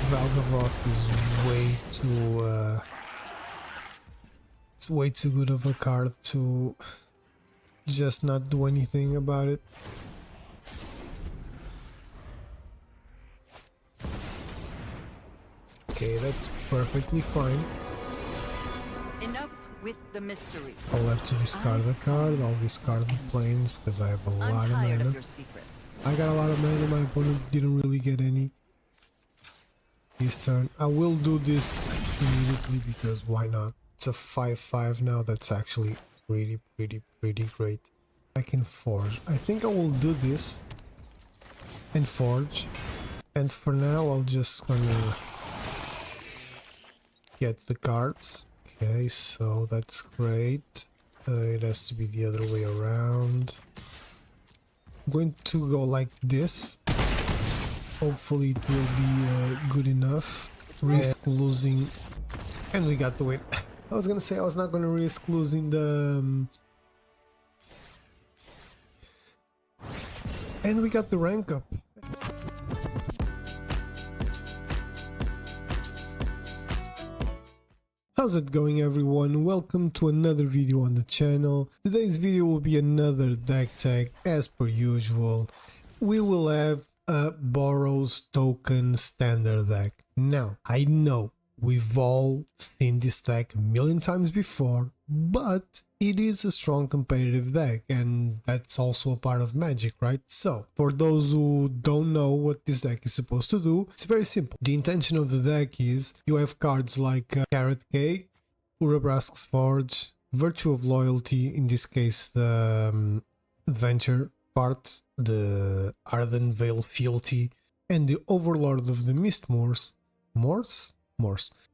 Valgarok is it's way too good of a card to just not do anything about it. Okay, that's perfectly fine. Enough with the mysteries. I'll have to discard the card. I'll discard the planes because I have a lot of Tired mana. of your secrets. I got a lot of mana, my opponent didn't really get any this turn. I will do this immediately because why not? It's a 5/5 now. That's actually pretty great. I can forge. I think I will do this and forge. And for now, I'll just gonna get the cards. Okay, so that's great. It has to be the other way around. I'm going to go like this. Hopefully it will be good enough. Risk losing, and we got the win. I was gonna say I was not gonna risk losing the and we got the rank up. How's it going, everyone? Welcome to another video on the channel. Today's video will be another deck tag as per usual. We will have a Boros token standard deck. Now, I know we've all seen this deck a million times before, but it is a strong competitive deck, and that's also a part of Magic, right? So, for those who don't know what this deck is supposed to do, it's very simple. The intention of the deck is you have cards like Carrot Cake, Urabrask's Forge, Virtue of Loyalty, in this case the Adventure part, the Arden Veil Fealty, and the Overlord of the Mistmoors. Moors?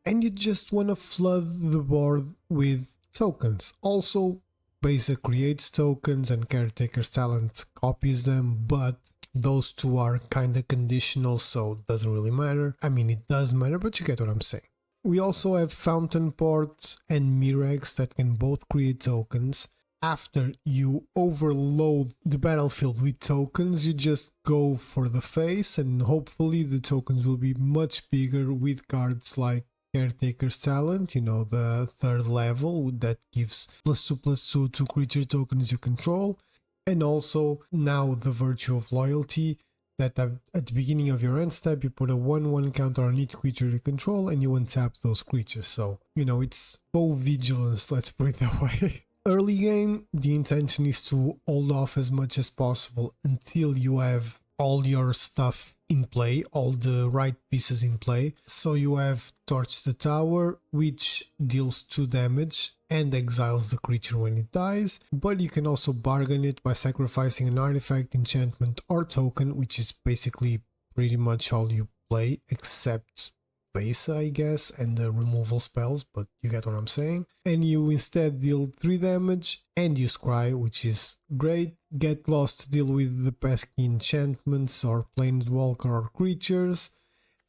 And you just want to flood the board with tokens. Also, Basic creates tokens and Caretaker's Talent copies them, but those two are kind of conditional, so it doesn't really matter. I mean, it does matter, but you get what I'm saying. We also have Fountain Ports and Mirex that can both create tokens. After you overload the battlefield with tokens, you just go for the face, and hopefully the tokens will be much bigger with cards like Caretaker's Talent, you know, the third level that gives +2/+2 to creature tokens you control, and also now the Virtue of Loyalty that at the beginning of your end step you put a 1/1 counter on each creature you control and you untap those creatures. So, you know, it's bow vigilance, let's put it that way. Early game, the intention is to hold off as much as possible until you have all your stuff in play, all the right pieces in play. So you have Torch the Tower, which deals 2 damage and exiles the creature when it dies, but you can also bargain it by sacrificing an artifact, enchantment or token, which is basically pretty much all you play except base, I guess, and the removal spells, but you get what I'm saying. And you instead deal 3 damage and you scry, which is great. Get Lost to deal with the pesky enchantments or planeswalker or creatures,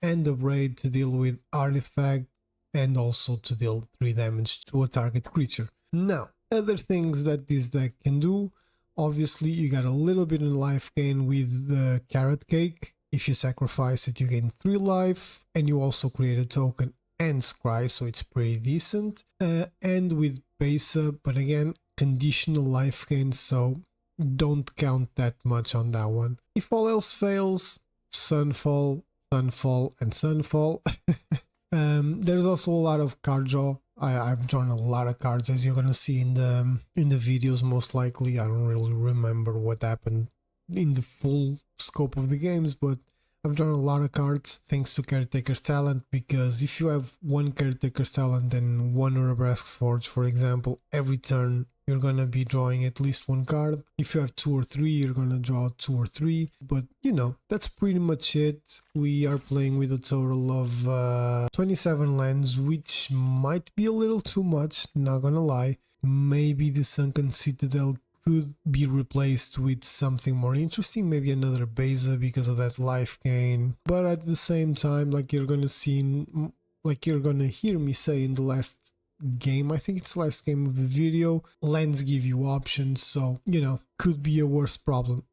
and the Braid to deal with artifact and also to deal 3 damage to a target creature. Now, other things that this deck can do, obviously you got a little bit of life gain with the Carrot Cake. If you sacrifice it, you gain 3 life, and you also create a token and scry, so it's pretty decent. And with Besa, but again, conditional life gain, so don't count that much on that one. If all else fails, Sunfall, Sunfall, and Sunfall. There's also a lot of card draw. I've drawn a lot of cards, as you're gonna see in the videos most likely. I don't really remember what happened in the full scope of the games, but I've drawn a lot of cards thanks to Caretaker's Talent, because if you have 1 Caretaker's Talent and 1 Urabrask's Forge, for example, every turn you're gonna be drawing at least 1 card. If you have 2 or 3, you're gonna draw 2 or 3, but you know, that's pretty much it. We are playing with a total of 27 lands, which might be a little too much, not gonna lie. Maybe the Sunken Citadel could be replaced with something more interesting, maybe another Beza because of that life gain. But at the same time, like you're gonna hear me say in the last game, I think it's the last game of the video, lands give you options, so you know, could be a worse problem.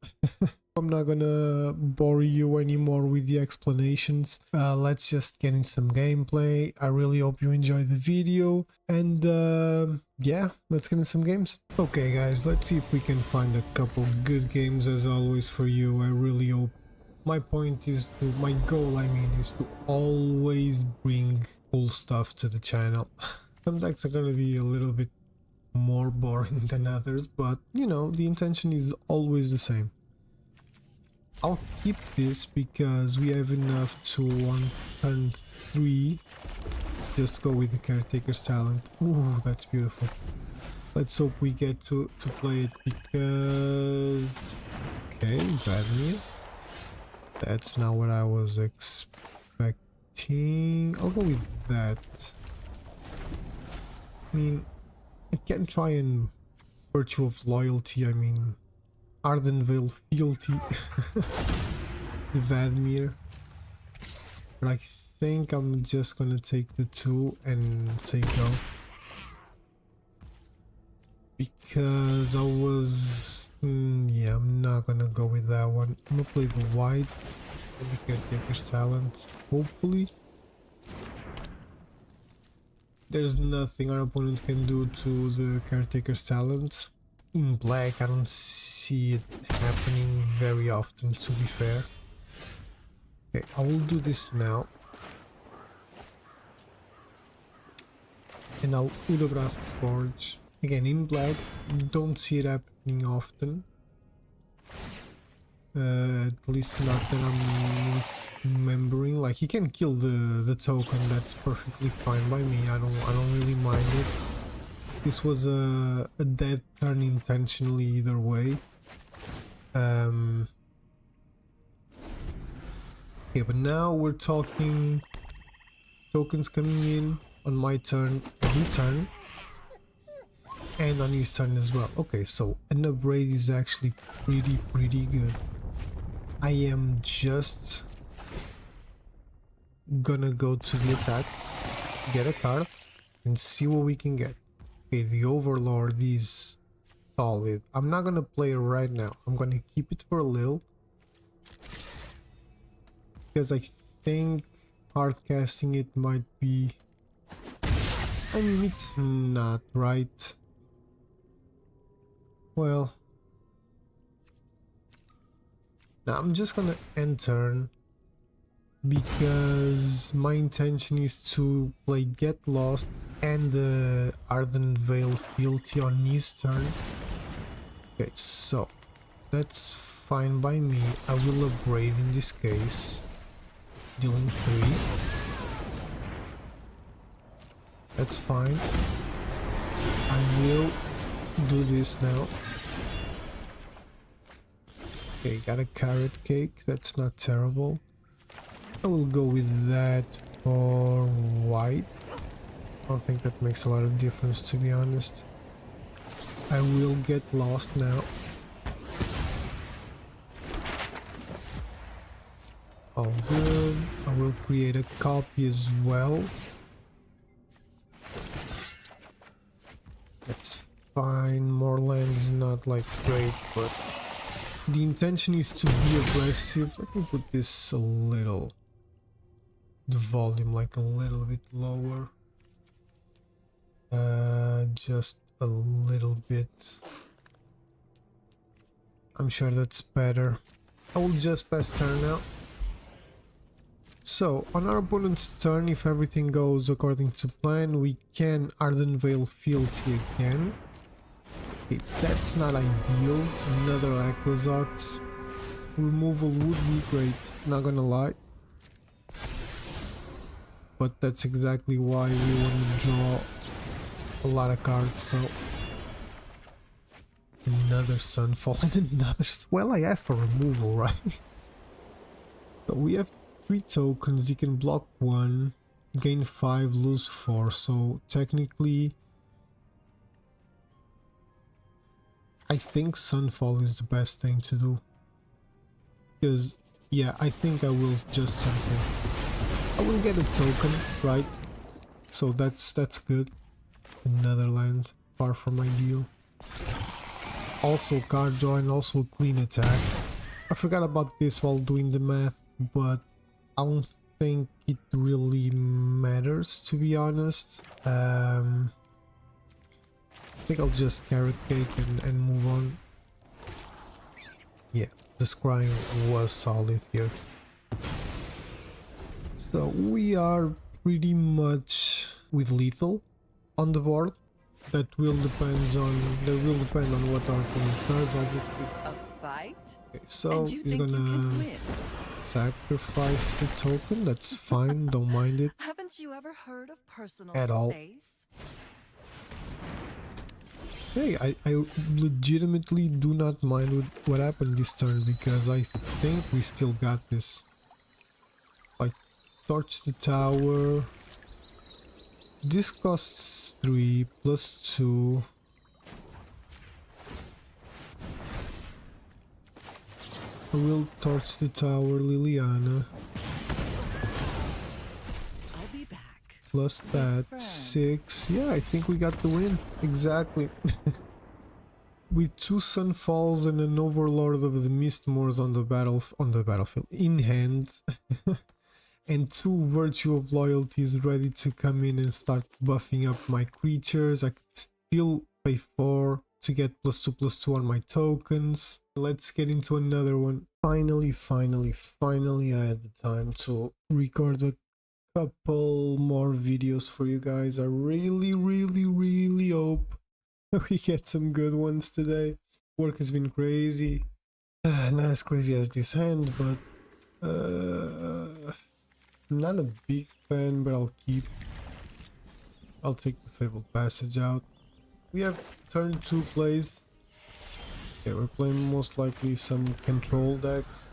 I'm not gonna bore you anymore with the explanations. Let's just get into some gameplay. I really hope you enjoyed the video, and yeah, let's get into some games. Okay guys, let's see if we can find a couple good games as always for you. I really hope. My goal is to always bring cool stuff to the channel. Some decks are gonna be a little bit more boring than others, but you know, the intention is always the same. I'll keep this because we have enough to on turn 3 just go with the Caretaker's Talent. Ooh, that's beautiful. Let's hope we get to play it because... Okay, Vladimir. That's not what I was expecting. I'll go with that. I mean, I can try and Virtue of Loyalty, Ardenvale Fealty, the Vladimir. But I think I'm just gonna take the 2 and say go. Because I was... yeah, I'm not gonna go with that one. I'm gonna play the white and the Caretaker's Talent, hopefully. There's nothing our opponent can do to the Caretaker's Talent. In black, I don't see it happening very often, to be fair. Okay, I will do this now. And I'll Udobrask's Forge. Again, in black, don't see it happening often. At least not that I'm remembering. Like, he can kill the token, that's perfectly fine by me. I don't really mind it. This was a dead turn intentionally either way. Okay, but now we're talking tokens coming in on my turn every turn. And on his turn as well. Okay, so an upgrade is actually pretty good. I am just gonna go to the attack, get a card, and see what we can get. Okay, the Overlord is solid. I'm not gonna play it right now. I'm gonna keep it for a little. Because I think hard casting it might be... it's not, right? Well... Now I'm just gonna end turn. Because my intention is to play Get Lost and the Ardenvale Fealty on his turn. Okay, so that's fine by me. I will upgrade in this case, dealing 3. That's fine. I will do this now. Okay, got a carrot cake. That's not terrible. I will go with that for white. I don't think that makes a lot of difference, to be honest. I will get lost now. All good. I will create a copy as well. That's fine. More land is not like great, but the intention is to be aggressive. Let me put this a little, the volume like a little bit lower. Just a little bit. I'm sure that's better. I will just pass turn now. So, on our opponent's turn, if everything goes according to plan, we can Ardenvale Fealty again. Okay, that's not ideal. Another Aclazot removal would be great, not gonna lie. But that's exactly why we want to draw a lot of cards, so... Another Sunfall and another... Well, I asked for removal, right? So we have 3 tokens, you can block 1, gain 5, lose 4, so technically... I think Sunfall is the best thing to do. Because, yeah, I think I will just Sunfall. I will get a token, right? So that's good. Another land, far from ideal. Also card draw and also clean attack. I forgot about this while doing the math, but I don't think it really matters, to be honest. I think I'll just carrot cake and move on. Yeah, the scrying was solid here. So we are pretty much with lethal on the board. That will depend on what our opponent does, obviously. A fight? Okay, so And you he's think you gonna can win? sacrifice the token. That's fine, don't mind it Haven't you ever heard of personal at all. space? Hey, I legitimately do not mind with what happened this turn, because I think we still got this. Like, torch the tower. This costs 3 plus 2. I will torch the tower, Liliana. I'll be back. Plus that, 6. Yeah, I think we got the win. Exactly. With 2 Sunfalls and an Overlord of the Mistmoors on the battlefield in hand, and 2 Virtue of Loyalties ready to come in and start buffing up my creatures, I could still pay 4 to get +2/+2 on my tokens. Let's get into another one. Finally, I had the time to record a couple more videos for you guys. I really hope we get some good ones today. Work has been crazy. Not as crazy as this hand, but not a big fan, but I'll take the Fabled Passage out. We have turn 2 plays. Okay, we're playing most likely some control decks.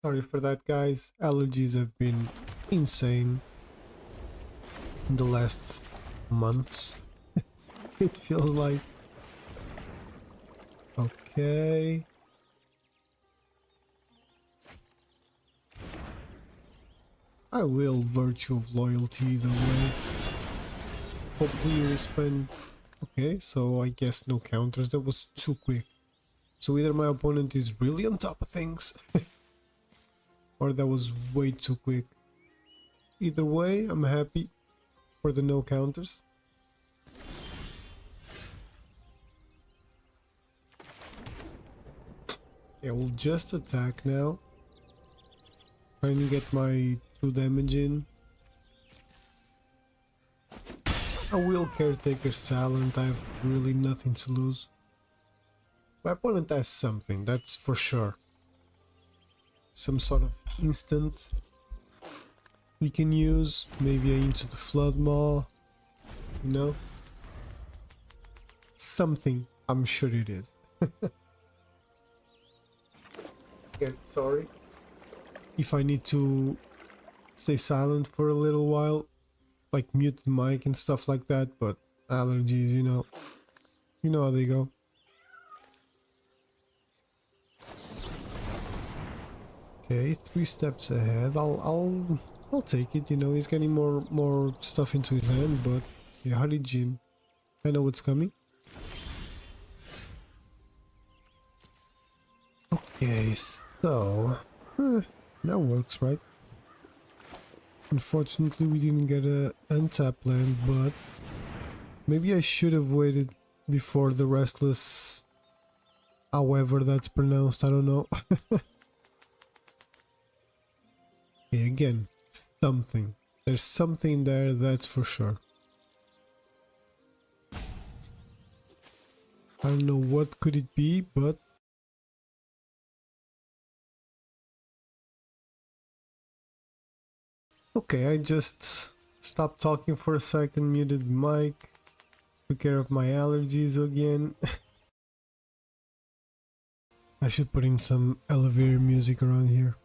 Sorry for that, guys. Allergies have been insane in the last months. It feels like. Okay. I will Virtue of Loyalty either way. Hopefully you will spend. Okay, so I guess no counters. That was too quick. So either my opponent is really on top of things, or that was way too quick. Either way, I'm happy for the no counters. Yeah, we'll just attack now. Trying to get my 2 damage in. I will Caretaker Silent. I have really nothing to lose. My opponent has something, that's for sure. Some sort of instant we can use. Maybe Into the Flood Maw. You know? Something. I'm sure it is. Again, sorry if I need to stay silent for a little while, like mute the mic and stuff like that, but allergies, you know how they go. Okay, 3 steps ahead. I'll take it, you know, he's getting more stuff into his hand, but yeah, hurry Jim. I know what's coming. Okay, so that works, right? Unfortunately, we didn't get a untap land, but maybe I should have waited before the Restless, however that's pronounced, I don't know. Okay, again, something. There's something there, that's for sure. I don't know what could it be, but okay, I just stopped talking for a second, muted the mic, took care of my allergies again. I should put in some elevator music around here.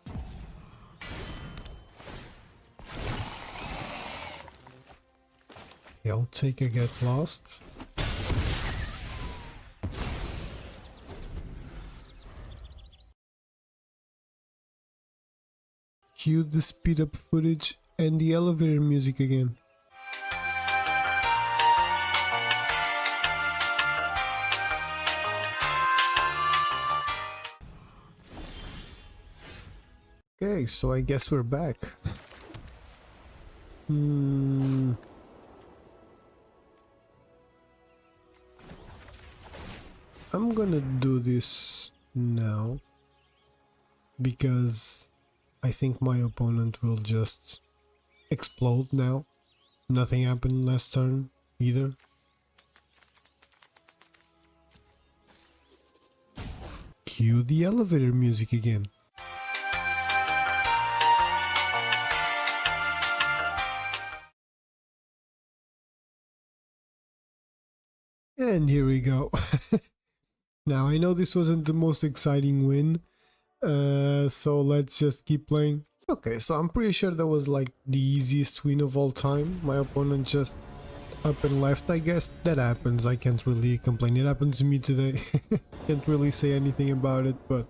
Okay, I'll take a Get Lost. Cue the speed up footage And the elevator music again. Okay, so I guess we're back. I'm gonna do this now because I think my opponent will just explode now. Nothing happened last turn either. Cue the elevator music again. And here we go. Now I know this wasn't the most exciting win, so let's just keep playing. Okay, so I'm pretty sure that was like the easiest win of all time. My opponent just up and left, I guess. That happens, I can't really complain. It happened to me today. Can't really say anything about it, but...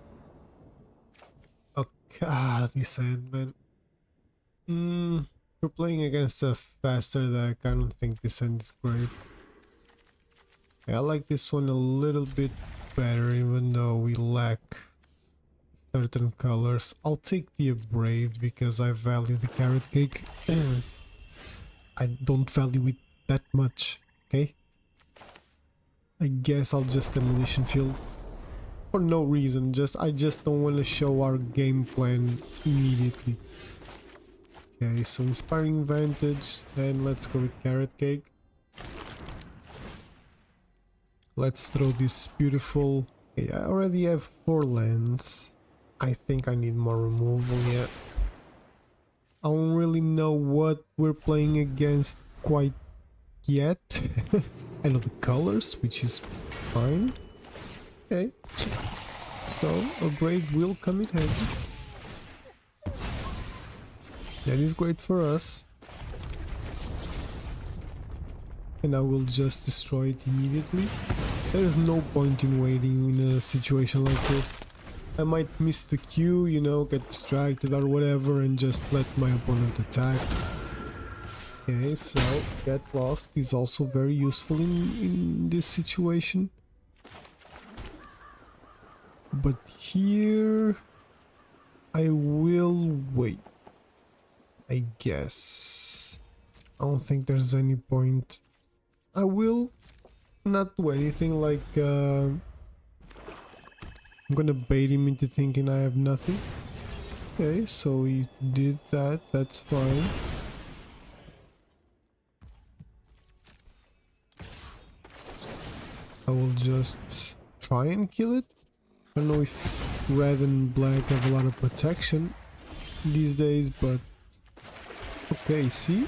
Okay, this end, man. We're playing against a faster deck. I don't think this end is great. I like this one a little bit better, even though we lack certain colors. I'll take the Abrade because I value the carrot cake. I don't value it that much, okay? I guess I'll just Demolition Field. For no reason, I just don't want to show our game plan immediately. Okay, so Inspiring Vantage, and let's go with carrot cake. Let's throw this beautiful... Okay, I already have 4 lands. I think I need more removal yet. I don't really know what we're playing against quite yet. I know the colors, which is fine. Okay. So, a Abrade will come in handy. That is great for us. And I will just destroy it immediately. There is no point in waiting in a situation like this. I might miss the cue, you know, get distracted or whatever, and just let my opponent attack. Okay, so Get Lost is also very useful in this situation. But here I will wait, I guess. I don't think there's any point. I will not do anything like I'm gonna bait him into thinking I have nothing. Okay, so he did that, that's fine. I will just try and kill it. I don't know if red and black have a lot of protection these days, but okay, see?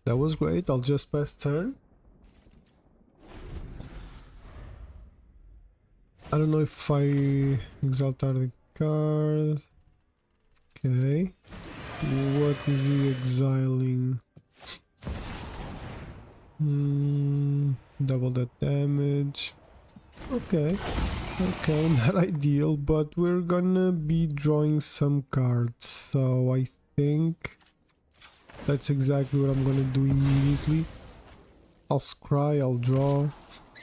That was great, I'll just pass turn. I don't know if I exalt out the card. Okay. What is he exiling? Double that damage. Okay. Okay, not ideal, but we're gonna be drawing some cards, so I think that's exactly what I'm gonna do immediately. I'll scry, I'll draw.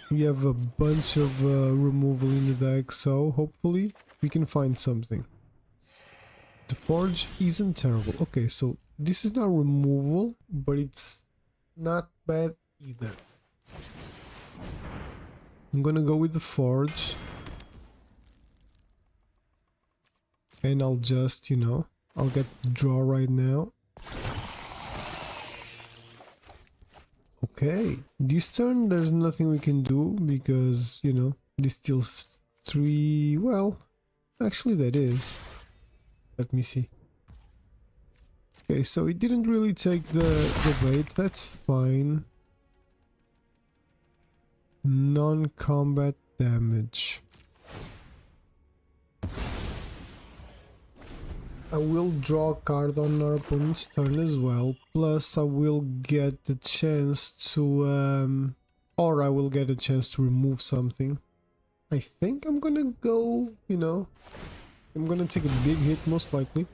We have a bunch of removal in the deck, so hopefully we can find something. The Forge isn't terrible. Okay, so this is not removal, but it's not bad either. I'm gonna go with the Forge. And I'll just, you know, I'll get the draw right now. Okay, this turn there's nothing we can do because, you know, this steals 3, well, actually that is. Let me see. Okay, so it didn't really take the bait, that's fine. Non-combat damage. I will draw a card on our opponent's turn as well, plus I will get the chance to, or I will get a chance to remove something. I think I'm gonna go, you know, I'm gonna take a big hit most likely.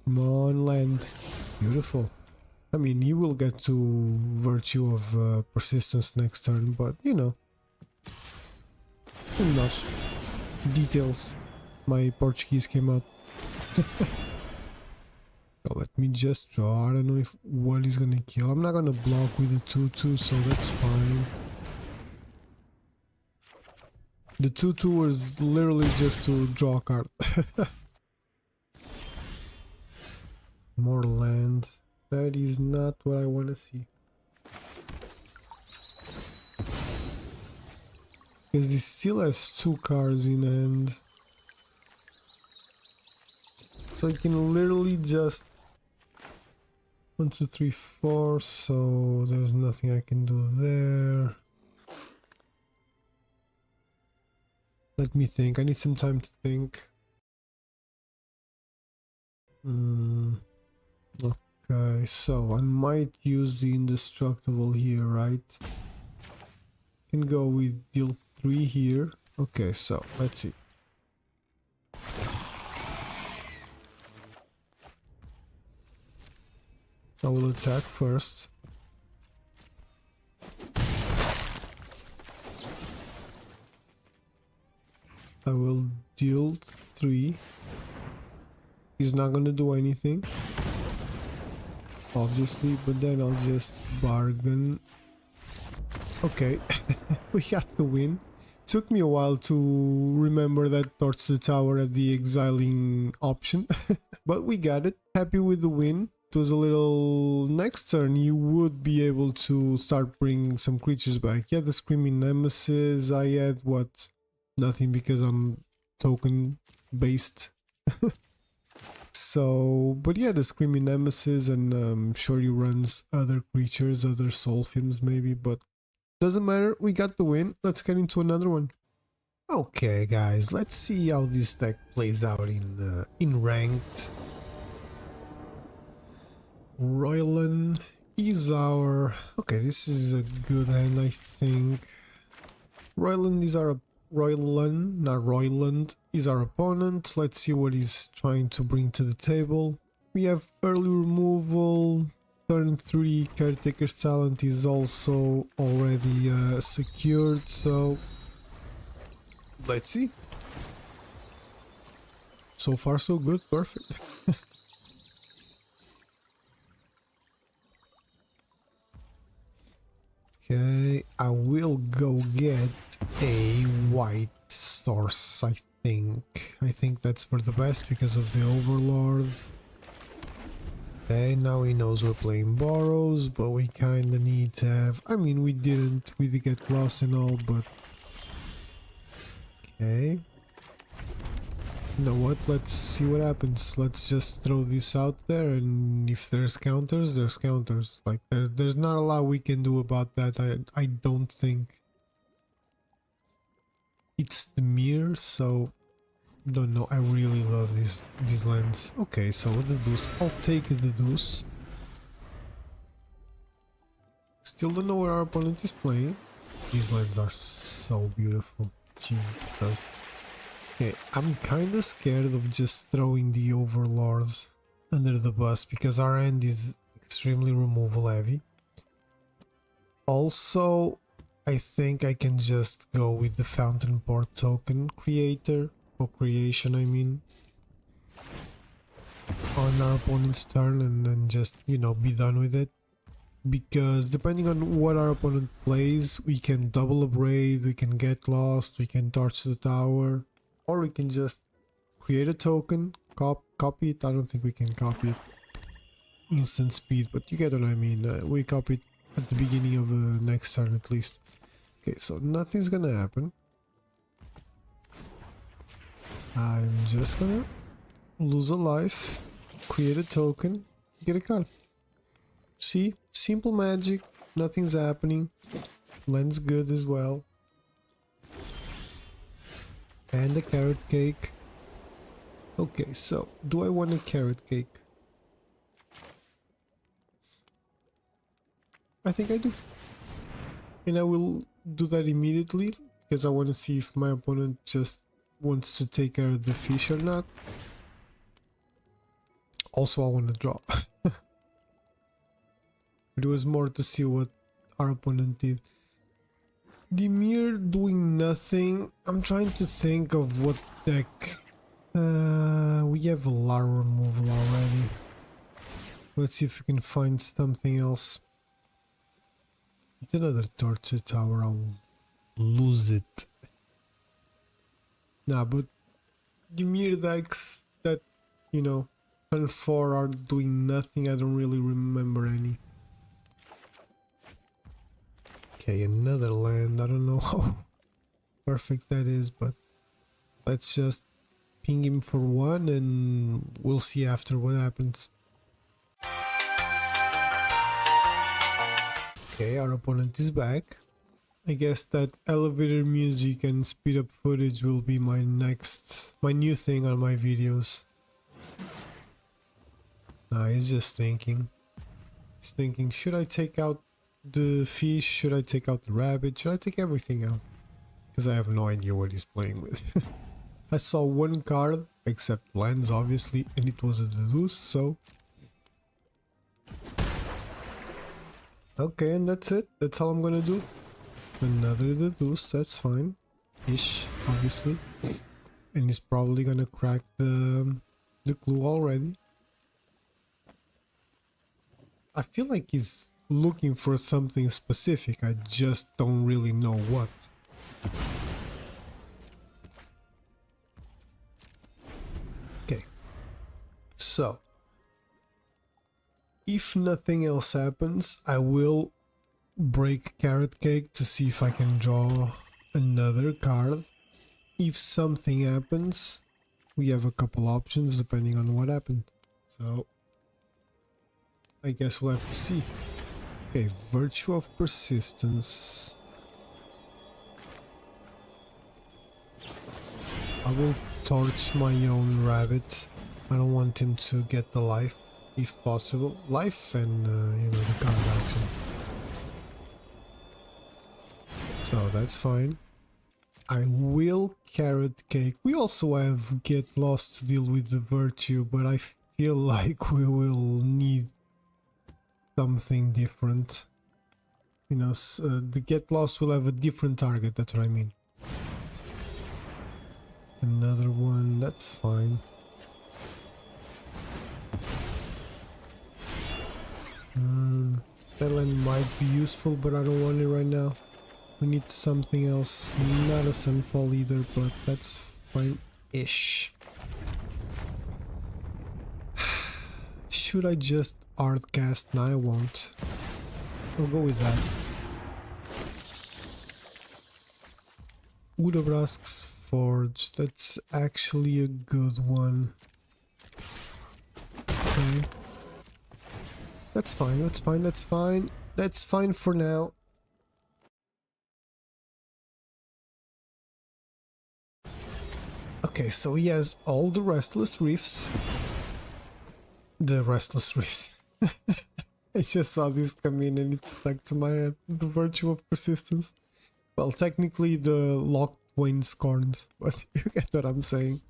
Come on, land. Beautiful. I mean, you will get to virtue of persistence next turn, but you know, not details. My Portuguese came out. So let me just draw. I don't know if what is gonna kill. I'm not gonna block with the 2/2, so that's fine. The 2/2 was literally just to draw a card. More land. That is not what I want to see. Because he still has 2 cards in hand. So I can literally just 1, 2, 3, 4. So there's nothing I can do there. Let me think. I need some time to think. Okay, so I might use the indestructible here, right? Can go with deal 3 here. Okay, so let's see. I will attack first. I will deal 3. He's not gonna do anything, obviously, but then I'll just bargain. Okay, we got the win. Took me a while to remember that torch the tower at the exiling option, but we got it. Happy with the win. It was a little... Next turn you would be able to start bringing some creatures back. Yeah, the Screaming Nemesis. I had what? Nothing, because I'm token based. So, but yeah, the Screaming Nemesis, and I'm sure he runs other creatures, other soul films maybe, but doesn't matter, we got the win. Let's get into another one. Okay guys, let's see how this deck plays out in ranked. Royland is our... Okay, this is a good hand, I think. Royland is our... Royland, not Royland, is our opponent. Let's see what he's trying to bring to the table. We have early removal. Turn 3 Caretaker's Talent is also already secured, so let's see. So far so good, perfect. Okay, I will go get a white source, I think. I think that's for the best because of the Overlord. Okay, now he knows we're playing Boros, but we kinda need to have... I mean, we did get lost and all, but... Okay. You know what, let's see what happens. Let's just throw this out there, and if there's counters, there's counters. Like, there's not a lot we can do about that, I don't think. It's the mirror, so... Don't know, I really love these lands. Okay, so the deuce, I'll take the deuce. Still don't know where our opponent is playing. These lands are so beautiful. Jesus. Okay, I'm kinda scared of just throwing the Overlord under the bus because our end is extremely removal heavy. Also, I think I can just go with the Fountain Port token creator. Or creation, I mean, on our opponent's turn, and then just, you know, be done with it. Because depending on what our opponent plays, we can double abrade, we can get lost, we can torch the tower, or we can just create a token, copy it. I don't think we can copy it instant speed, but you get what I mean. We copy it at the beginning of next turn at least. Okay, so nothing's gonna happen. I'm just gonna lose a life, create a token, get a card. See? Simple magic, nothing's happening. Land's good as well. And a carrot cake. Okay, so, do I want a carrot cake? I think I do. And I will do that immediately, because I want to see if my opponent just wants to take care of the fish or not. Also, I want to draw. But it was more to see what our opponent did. Dimir doing nothing. I'm trying to think of what deck. We have a lot of removal already. Let's see if we can find something else. It's another torture tower. I'll lose it. Nah, but Dimir decks that, you know, turn 4 are doing nothing. I don't really remember any. Okay, another land. I don't know how perfect that is, but let's just ping him for 1 and we'll see after what happens. Okay, our opponent is back. I guess that elevator music and speed up footage will be my new thing on my videos. Nah, he's just thinking. He's thinking, should I take out the fish? Should I take out the rabbit? Should I take everything out? Because I have no idea what he's playing with. I saw one card, except lands obviously, and it was a deduce, so... Okay, and that's it. That's all I'm gonna do. Another deduce, that's fine. Ish, obviously. And he's probably gonna crack the clue already. I feel like he's looking for something specific, I just don't really know what. Okay, so if nothing else happens, I will break Carrot Cake to see if I can draw another card. If something happens, we have a couple options depending on what happened, so I guess we'll have to see. Okay, Virtue of Persistence. I will torch my own rabbit. I don't want him to get the life, if possible. Life and, you know, the card action. So that's fine. I will Carrot Cake. We also have Get Lost to deal with the Virtue, but I feel like we will need something different. You know, the Get Lost will have a different target, that's what I mean. Another one, that's fine. That land might be useful, but I don't want it right now. We need something else. Not a Sunfall either, but that's fine-ish. Should I just Artcast? No, I won't. I'll go with that. Udabrask's Forge, that's actually a good one. Okay. That's fine, that's fine, that's fine. That's fine for now. Okay, so he has all the Restless Reefs. The Restless Reefs. I just saw this come in and it stuck to my head. The Virtue of Persistence. Well, technically the Locked Wainscorns, but you get what I'm saying.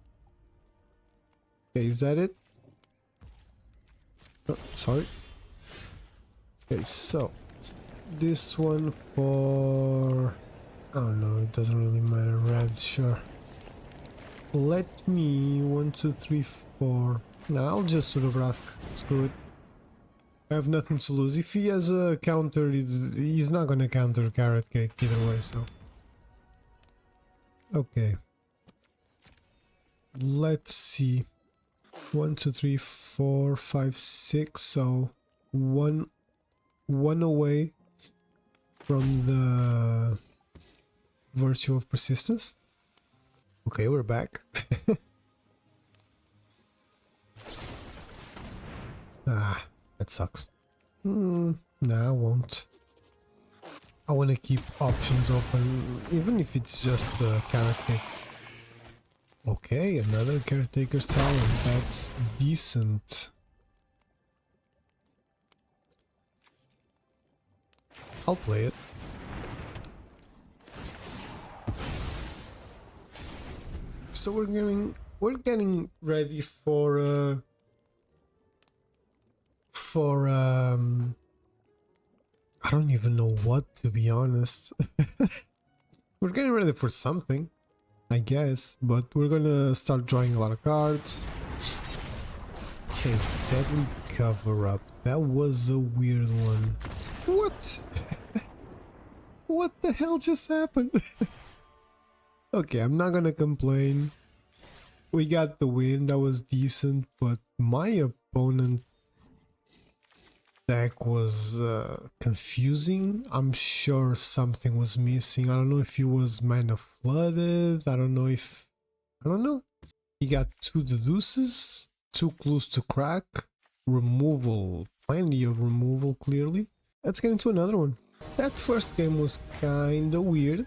Okay, is that it? Oh, sorry. Okay, so this one for... oh no, it doesn't really matter. Red, sure. Let me 1, 2, 3, 4. Nah, I'll just Sudobrask. Screw it. I have nothing to lose. If he has a counter, he's not gonna counter Carrot Cake either way, so. Okay. Let's see. 1, 2, 3, 4, 5, 6. So one away from the Virtue of Persistence. Okay, we're back. Ah, that sucks. Nah, I won't. I want to keep options open, even if it's just the Carrot Cake. Okay, another Caretaker's Tower. That's decent. I'll play it. so we're getting ready for I don't even know what, to be honest. We're getting ready for something, I guess, but we're gonna start drawing a lot of cards. Okay, deadly cover up. That was a weird one. What? What the hell just happened? Okay, I'm not gonna complain. We got the win, that was decent, but my opponent deck was confusing. I'm sure something was missing. I don't know if he was mana flooded. I don't know. He got 2 deduces, 2 clues to crack, removal, plenty of removal clearly. Let's get into another one. That first game was kinda weird.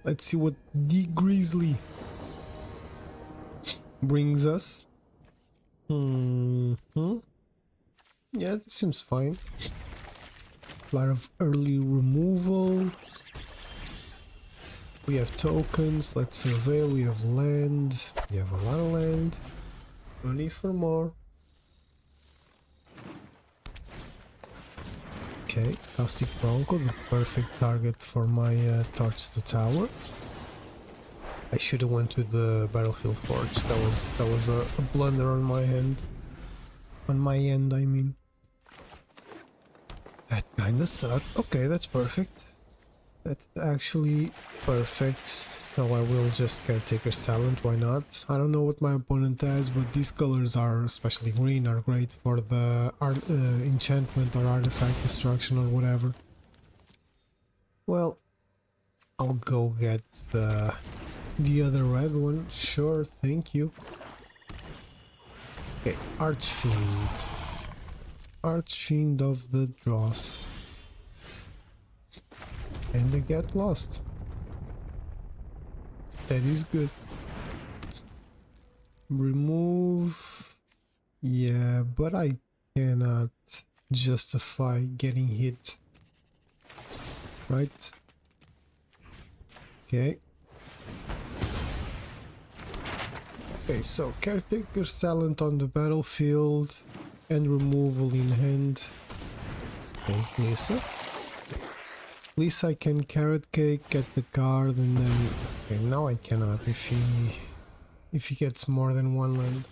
Let's see what the Grizzly brings us. Yeah, this seems fine. A lot of early removal. We have tokens, let's surveil, we have land. We have a lot of land. No need for more. Okay, Caustic Bronco, the perfect target for my Torch the Tower. I should have went with the Battlefield Forge. That was a blunder on my end. On my end, I mean. That kinda sucked. Okay, that's perfect. That's actually perfect. So I will just Caretaker's Talent, why not? I don't know what my opponent has, but these colors are, especially green, are great for the enchantment or artifact destruction or whatever. Well, I'll go get the other red one. Sure, thank you. Okay, Archfiend. Archfiend of the Dross. And they get lost. That is good. Remove. Yeah, but I cannot justify getting hit. Right? Okay. Okay, so Caretaker's Talent on the battlefield and removal in hand. Okay, Lisa. Lisa, I can Carrot Cake, get the card, and then... Okay, now I cannot if he gets more than one land.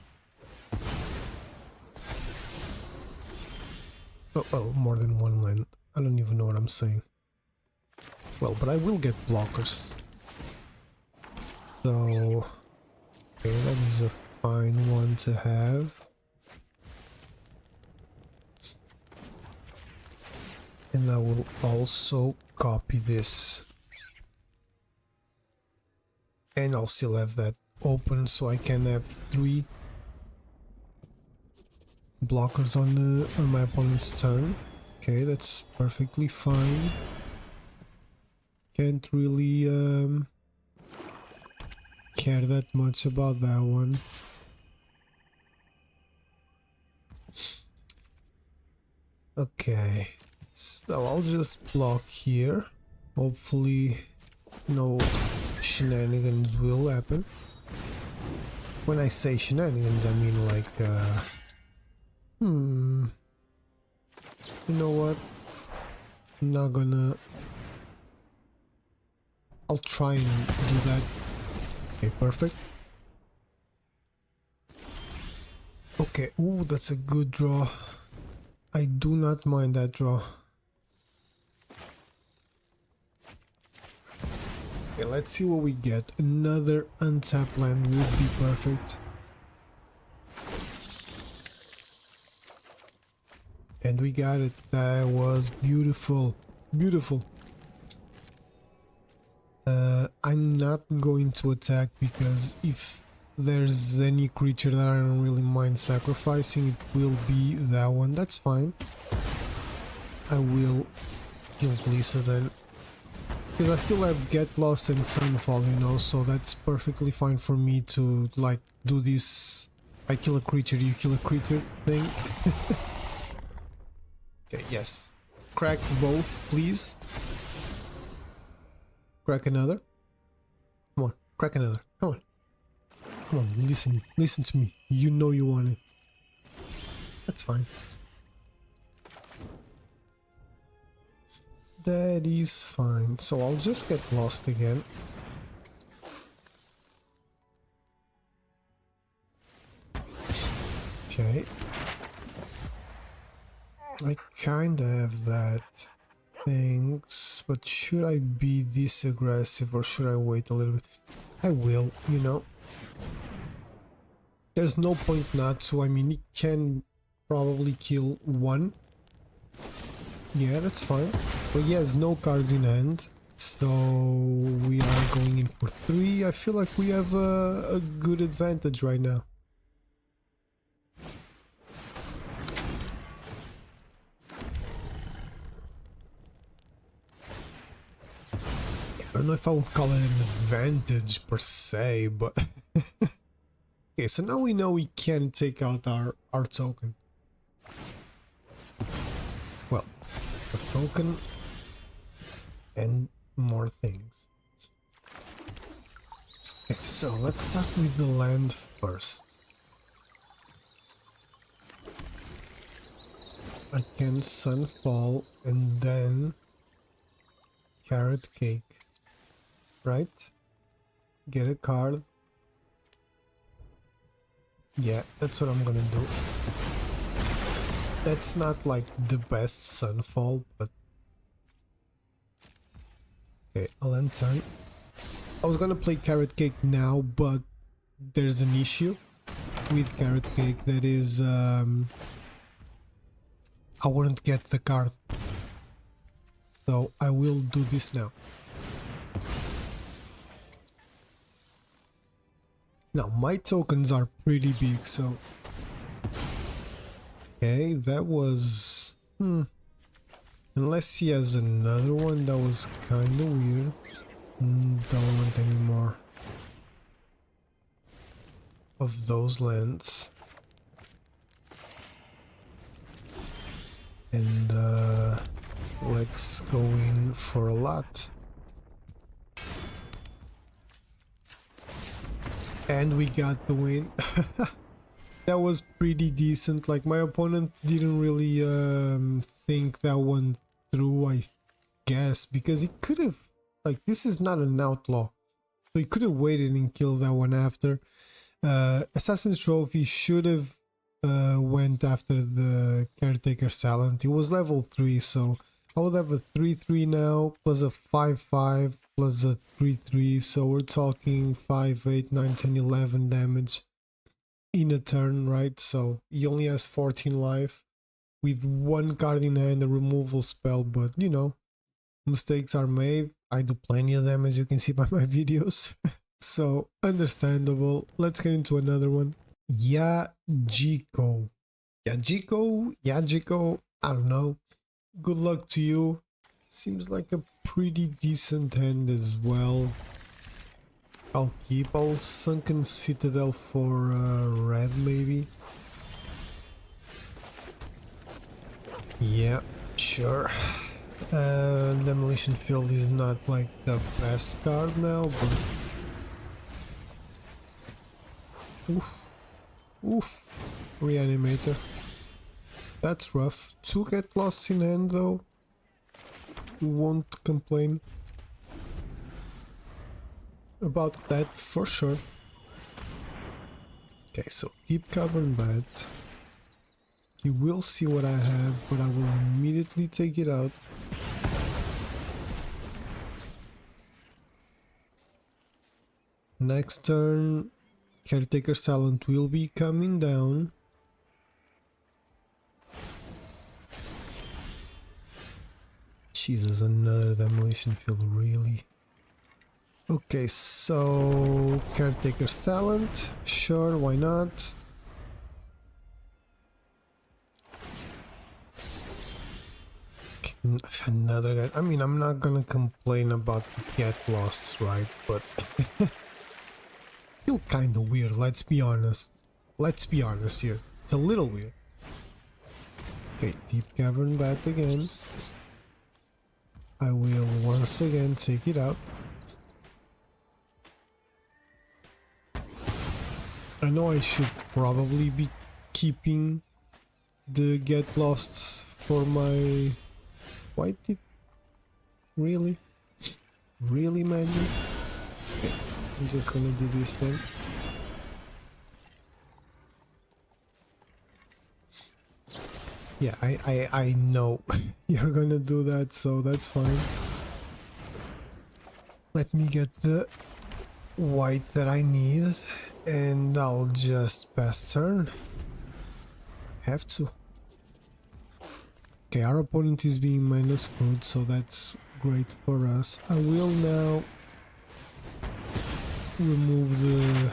Oh, well, more than one land. I don't even know what I'm saying. Well, but I will get blockers. So... Okay, that is a fine one to have. And I will also copy this. And I'll still have that open so I can have 3 blockers on my opponent's turn. Okay, that's perfectly fine. Can't really care that much about that one. Okay, so I'll just block here. Hopefully no shenanigans will happen. When I say shenanigans, I mean like you know what, I'm not gonna... I'll try and do that. Okay, perfect. Okay, ooh, that's a good draw. I do not mind that draw. Okay, let's see what we get. Another untapped land would be perfect. And we got it. That was beautiful. Beautiful. I'm not going to attack because if there's any creature that I don't really mind sacrificing, it will be that one. That's fine. I will kill Lisa then. Because I still have Get Lost and Sunfall, you know, so that's perfectly fine for me to, like, do this I kill a creature, you kill a creature thing. Okay, yes. Crack both, please. Crack another. Come on, crack another. Come on. Come on, listen to me. You know you want it. That's fine. That is fine. So I'll just get lost again. Okay. I kinda have that. Thanks. But should I be this aggressive or should I wait a little bit? I will, you know. There's no point not to. I mean, it can probably kill one. Yeah, that's fine. But he has no cards in hand. So we are going in for 3. I feel like we have a good advantage right now. I don't know if I would call it an advantage per se, but okay, so now we know we can take out our token. Well, a token and more things. Okay, so let's start with the land first. I can Sunfall and then Carrot Cake. Right? Get a card. Yeah, that's what I'm gonna do. That's not like the best Sunfall, but okay, I'll end turn. I was gonna play Carrot Cake now, but there's an issue with Carrot Cake, that is I wouldn't get the card. So I will do this now. Now, my tokens are pretty big, so... Okay, that was... Unless he has another one, that was kinda weird. Don't want any more of those lands. And, let's go in for a lot. And we got the win. That was pretty decent. Like, my opponent didn't really think that one through, I guess, because he could have, like, this is not an outlaw, so he could have waited and killed that one after. Assassin's Trophy should have went after the Caretaker's Talent. It was level 3, so I would have a 3-3 now, plus a 5-5, plus a 3-3, so we're talking 5, 8, 9, 10, 11 damage in a turn, right? So he only has 14 life with one card in hand, a removal spell, but you know, mistakes are made. I do plenty of them, as you can see by my videos. So understandable. Let's get into another one. Yajiko, I don't know. Good luck to you. Seems like a pretty decent hand as well. I'll keep. I'll Sunken Citadel for red maybe. Yeah, sure. Demolition Field is not like the best card now, but oof, Reanimator. That's rough. 2 get lost in hand though. Won't complain about that for sure. Okay, so deep cover and bad. He will see what I have, but I will immediately take it out. Next turn, Caretaker's Talent will be coming down. Jesus, another Demolition Field, really? Okay, so Caretaker's Talent, sure, why not? Another guy. I mean, I'm not gonna complain about the get lost, right? But feel kinda weird, let's be honest. Let's be honest here. It's a little weird. Okay, Deep Cavern Bat again. I will once again take it out. I know I should probably be keeping the get lost for my... Why did... Really? Really, magic? Okay, I'm just gonna do this then. Yeah, I know you're gonna do that, so that's fine. Let me get the white that I need, and I'll just pass turn. Have to. Okay, our opponent is being minus screwed, so that's great for us. I will now remove the...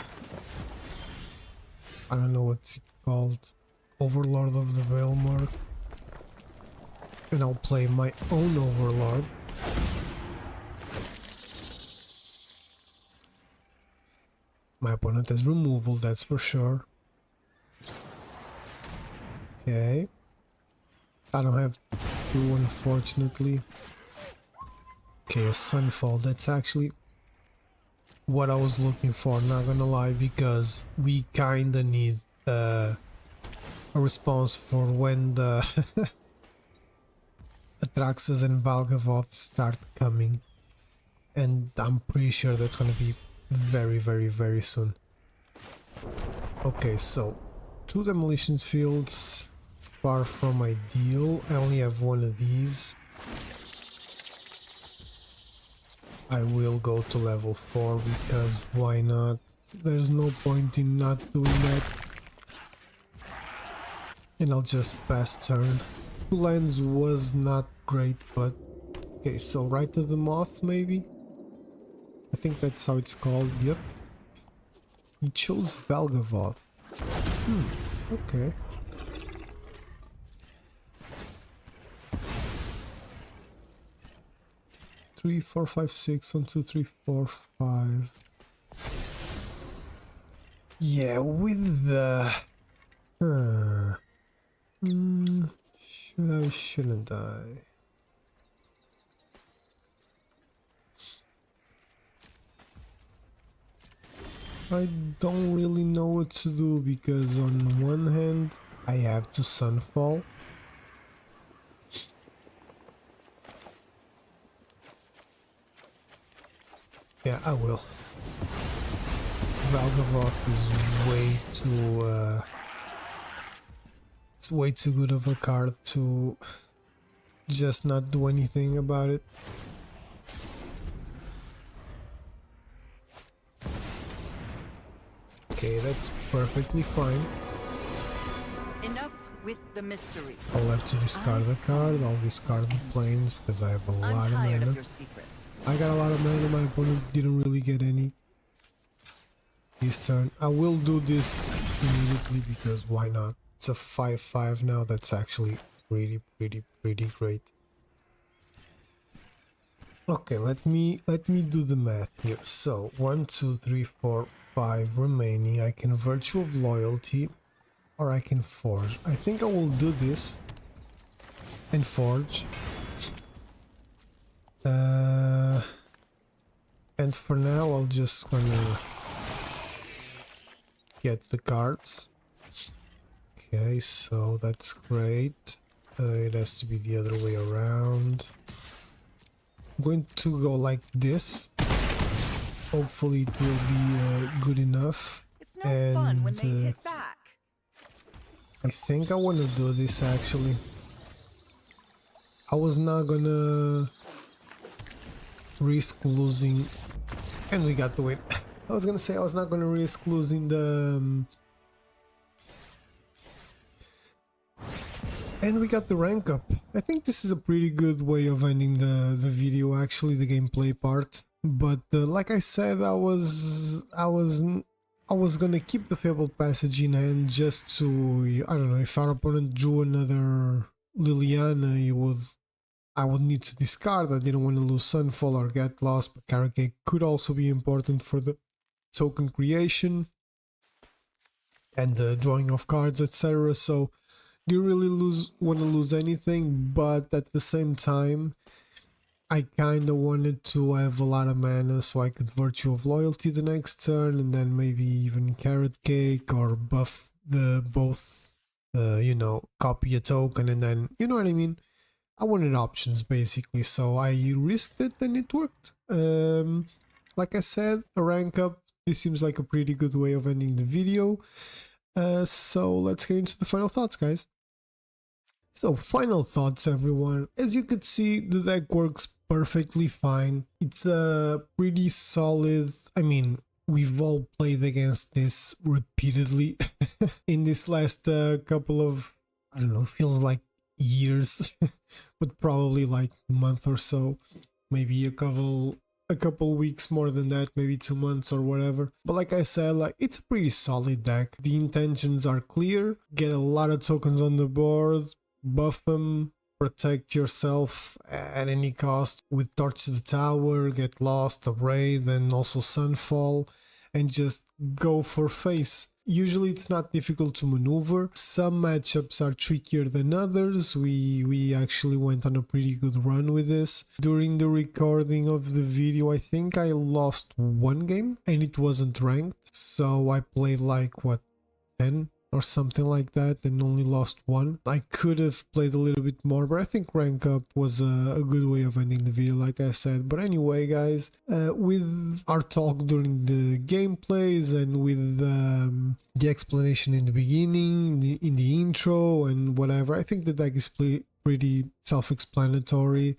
I don't know what's it called. Overlord of the Veil mark. And I'll play my own Overlord. My opponent has removal, that's for sure. Okay. I don't have to, unfortunately. Okay, a Sunfall, that's actually what I was looking for, not gonna lie, because we kinda need a response for when the Atraxas and Valgavoth start coming. And I'm pretty sure that's gonna be very, very, very soon. Okay, so 2 demolition fields, far from ideal. I only have 1 of these. I will go to level 4 because why not? There's no point in not doing that. And I'll just pass turn. 2 lands was not great, but okay, so Right of the Moth maybe? I think that's how it's called, yep. He chose Valgavoth. Okay. Three, four, five, six. 1, 2, 3, 4, 5. Yeah, with the... Should I, shouldn't I? I don't really know what to do because on one hand I have to Sunfall. Yeah, I will. Valgavoth is way too it's way too good of a card to just not do anything about it. Okay, that's perfectly fine. Enough with the mysteries. I'll have to discard the card, I'll discard the planes because I have a lot of mana. Your secrets. I got a lot of mana, my opponent didn't really get any this turn. I will do this immediately because why not? It's a 5/5 now, that's actually pretty great. Okay, let me do the math here. So 1, 2, 3, 4, 5 remaining. I can Virtue of Loyalty or I can Forge. I think I will do this and Forge. And for now I'll just gonna get the cards. Okay, so that's great. It has to be the other way around. I'm going to go like this. Hopefully it will be good enough. It's no fun when they hit back. I think I want to do this actually. I was not gonna risk losing, and we got the win. I was gonna say I was not gonna risk losing the and we got the rank up. I think this is a pretty good way of ending the video, actually, the gameplay part. But like I said, I was gonna keep the Fabled Passage in hand just to, I don't know, if our opponent drew another Liliana, I would need to discard. I didn't want to lose Sunfall or get lost, but Carrot Cake could also be important for the token creation and the drawing of cards, etc. So didn't really want to lose anything, but at the same time I kind of wanted to have a lot of mana so I could Virtue of Loyalty the next turn, and then maybe even Carrot Cake or buff the both, you know, copy a token, and then, you know what I mean? I wanted options basically, so I risked it and it worked. Like I said, a rank up, this seems like a pretty good way of ending the video. So let's get into the final thoughts, guys. So final thoughts, everyone. As you could see, the deck works perfectly fine. It's a pretty solid, I mean, we've all played against this repeatedly in this last couple of, I don't know, feels like years, but probably like month or so, maybe a couple weeks more than that, maybe 2 months or whatever. But like I said, like, it's a pretty solid deck. The intentions are clear: get a lot of tokens on the board, buff them, protect yourself at any cost with Torch to the Tower, get Lost, Raid, and also Sunfall, and just go for face. Usually it's not difficult to maneuver. Some matchups are trickier than others. We actually went on a pretty good run with this. During the recording of the video, I think I lost one game and it wasn't ranked. So I played like, what, 10? Or something like that, and only lost one. I could have played a little bit more, but I think rank up was a good way of ending the video, like I said. But anyway, guys, with our talk during the gameplays and with the explanation in the beginning, in the intro and whatever, I think the deck is pretty self-explanatory.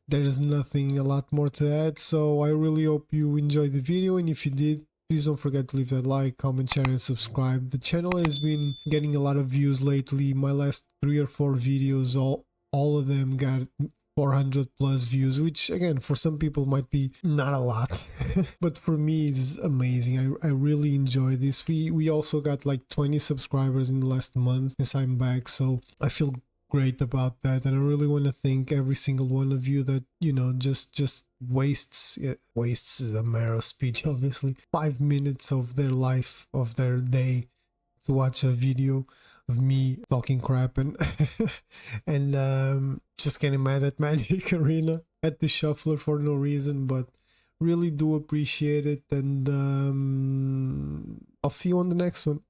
There is nothing a lot more to add, so I really hope you enjoyed the video, and if you did, please don't forget to leave that like, comment, share, and subscribe. The channel has been getting a lot of views lately. My last 3 or 4 videos, all of them got 400 plus views, which again, for some people might be not a lot, but for me it's amazing. I really enjoy this. We also got like 20 subscribers in the last month since I'm back, so I feel great about that, and I really want to thank every single one of you that, you know, just wastes a matter speech, obviously, 5 minutes of their life, of their day, to watch a video of me talking crap and and just getting mad at Magic Arena, at the shuffler for no reason. But really do appreciate it, and I'll see you on the next one.